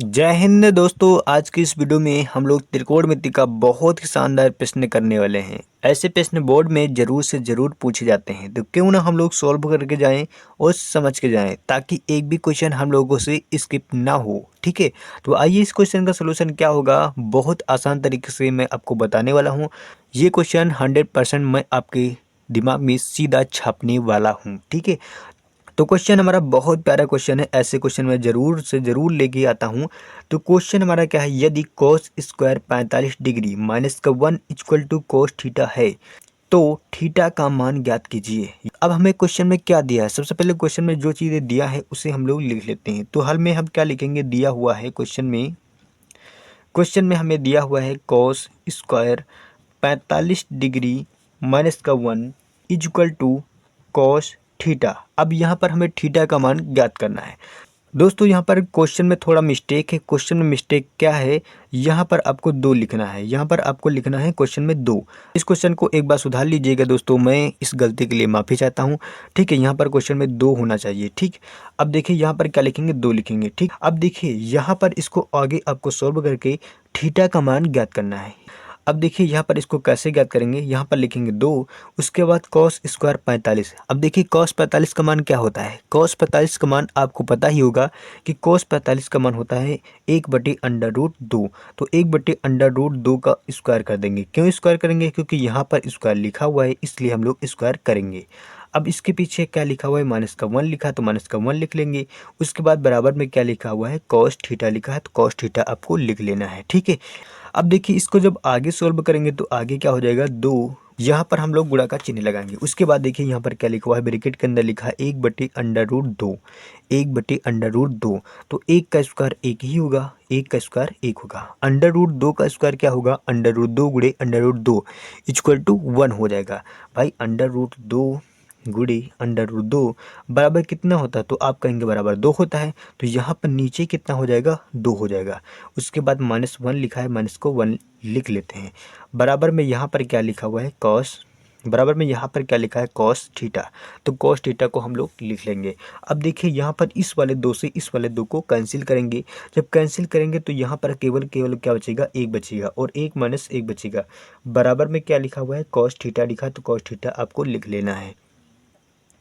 जय हिंद दोस्तों। आज की इस वीडियो में हम लोग त्रिकोणमिति का बहुत ही शानदार प्रश्न करने वाले हैं। ऐसे प्रश्न बोर्ड में जरूर से जरूर पूछे जाते हैं, तो क्यों ना हम लोग सॉल्व करके जाएं और समझ के जाएं, ताकि एक भी क्वेश्चन हम लोगों से स्किप ना हो। ठीक है, तो आइए इस क्वेश्चन का सोल्यूशन क्या होगा, बहुत आसान तरीके से मैं आपको बताने वाला हूँ। ये क्वेश्चन 100% मैं आपके दिमाग में सीधा छापने वाला हूँ। ठीक है, तो क्वेश्चन हमारा बहुत प्यारा क्वेश्चन है। ऐसे क्वेश्चन मैं ज़रूर से ज़रूर लेके आता हूँ। तो क्वेश्चन हमारा क्या है, यदि कॉस स्क्वायर 45 डिग्री माइनस का 1 इक्वल टू कॉस थीटा है तो थीटा का मान ज्ञात कीजिए। अब हमें क्वेश्चन में क्या दिया है, सबसे पहले क्वेश्चन में जो चीज़ें दिया है उसे हम लोग लिख लेते हैं। तो हल में हम क्या लिखेंगे, दिया हुआ है क्वेश्चन में हमें दिया हुआ है कॉस स्क्वायर 45 डिग्री माइनस का 1 इक्वल टू कॉस थीटा। अब यहाँ पर हमें थीटा का मान ज्ञात करना है। दोस्तों यहाँ पर क्वेश्चन में थोड़ा मिस्टेक है। क्वेश्चन में मिस्टेक क्या है, यहाँ पर आपको 2 लिखना है, यहाँ पर आपको लिखना है क्वेश्चन में 2। इस क्वेश्चन को एक बार सुधार लीजिएगा दोस्तों, मैं इस गलती के लिए माफ़ी चाहता हूँ। ठीक है, यहाँ पर क्वेश्चन में 2 होना चाहिए। ठीक, अब देखिए यहाँ पर क्या लिखेंगे, 2 लिखेंगे। ठीक, अब देखिए यहाँ पर इसको आगे आपको सॉल्व करके थीटा का मान ज्ञात करना है। अब देखिए यहाँ पर इसको कैसे ज्ञात करेंगे, यहाँ पर लिखेंगे 2, उसके बाद कॉस स्क्वायर 45। अब देखिए कॉस 45 का मान क्या होता है, कॉस 45 का मान आपको पता ही होगा कि कॉस 45 का मान होता है 1/√2। तो 1/√2 का स्क्वायर कर देंगे। क्यों स्क्वायर करेंगे, क्योंकि यहाँ पर स्क्वायर लिखा हुआ है, इसलिए हम लोग स्क्वायर करेंगे। अब इसके पीछे क्या लिखा हुआ है, माइनस का 1 लिखा है तो माइनस का 1 लिख लेंगे। उसके बाद बराबर में क्या लिखा हुआ है, कॉस थीटा लिखा है तो कॉस थीटा आपको लिख लेना है। ठीक है, अब देखिए इसको जब आगे सॉल्व करेंगे तो आगे क्या हो जाएगा, 2, यहाँ पर हम लोग गुणा का चिन्ह लगाएंगे। उसके बाद देखिए यहाँ पर क्या लिखा हुआ है, ब्रैकेट के अंदर लिखा है 1/√2, 1/√2। तो 1 का स्क्वायर 1 ही होगा, 1 का स्क्वायर 1 होगा। √2 का स्क्वायर क्या होगा, √2 गुणे √2 इक्वल टू 1 हो जाएगा। भाई √2 गुणे √2 बराबर कितना होता है, तो आप कहेंगे बराबर 2 होता है। तो यहाँ पर नीचे कितना हो जाएगा, 2 हो जाएगा। उसके बाद -1 लिखा है, माइनस को 1 लिख लेते हैं। बराबर में यहाँ पर क्या लिखा हुआ है, बराबर में यहाँ पर क्या लिखा है, कॉस थीटा। तो कॉस थीटा को हम लोग लिख लेंगे। अब देखिए यहाँ पर इस वाले 2 से इस वाले 2 को कैंसिल करेंगे। जब कैंसिल करेंगे तो यहाँ पर केवल केवल क्या बचेगा, 1 बचेगा और 1 माइनस 1 बचेगा। बराबर में क्या लिखा हुआ है, कॉस थीटा लिखा, तो कॉस थीटा आपको लिख लेना है।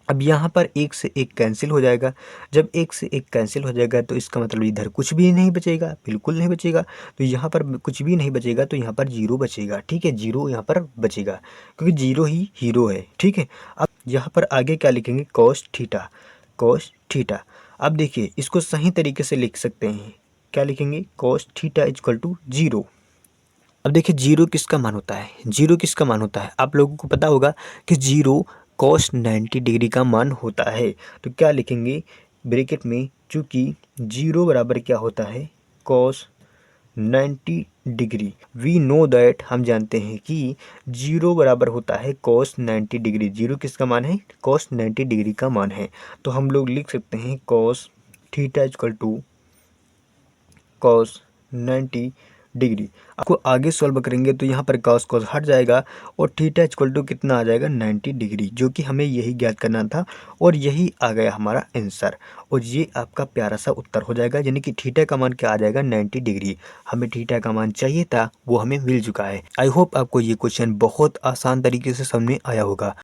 अब यहाँ पर 1 से 1 कैंसिल हो जाएगा। जब 1 से 1 कैंसिल हो जाएगा तो इसका मतलब इधर कुछ भी नहीं बचेगा, बिल्कुल नहीं बचेगा। तो यहाँ पर कुछ भी नहीं बचेगा, तो यहाँ पर 0 बचेगा। ठीक है, 0 यहाँ पर बचेगा, क्योंकि 0 ही हीरो है। ठीक है, अब यहाँ पर आगे क्या लिखेंगे, कॉस थीटा, कॉस थीटा। अब देखिए इसको सही तरीके से लिख सकते हैं। क्या लिखेंगे, कॉस थीटा इक्वल टू 0। अब देखिए 0 किसका मान होता है, 0 किसका मान होता है, आप लोगों को पता होगा कि 0 कॉस 90 डिग्री का मान होता है। तो क्या लिखेंगे, ब्रैकेट में, चूँकि 0 बराबर क्या होता है, cos 90 degree. We know that, हम जानते हैं कि 0 बराबर होता है कॉस 90 डिग्री। 0 किसका मान है, कॉस 90 डिग्री का मान है। तो हम लोग लिख सकते हैं cos theta equal to cos 90 degree. आपको आगे सॉल्व करेंगे तो यहाँ पर कॉस कॉस हट जाएगा और थीटा इक्वल टू कितना आ जाएगा, 90 डिग्री, जो कि हमें यही ज्ञात करना था और यही आ गया हमारा आंसर। और ये आपका प्यारा सा उत्तर हो जाएगा, यानी कि थीटा का मान क्या आ जाएगा, 90 डिग्री। हमें थीटा का मान चाहिए था, वो हमें मिल चुका है। आई होप आपको ये क्वेश्चन बहुत आसान तरीके से समझ में आया होगा।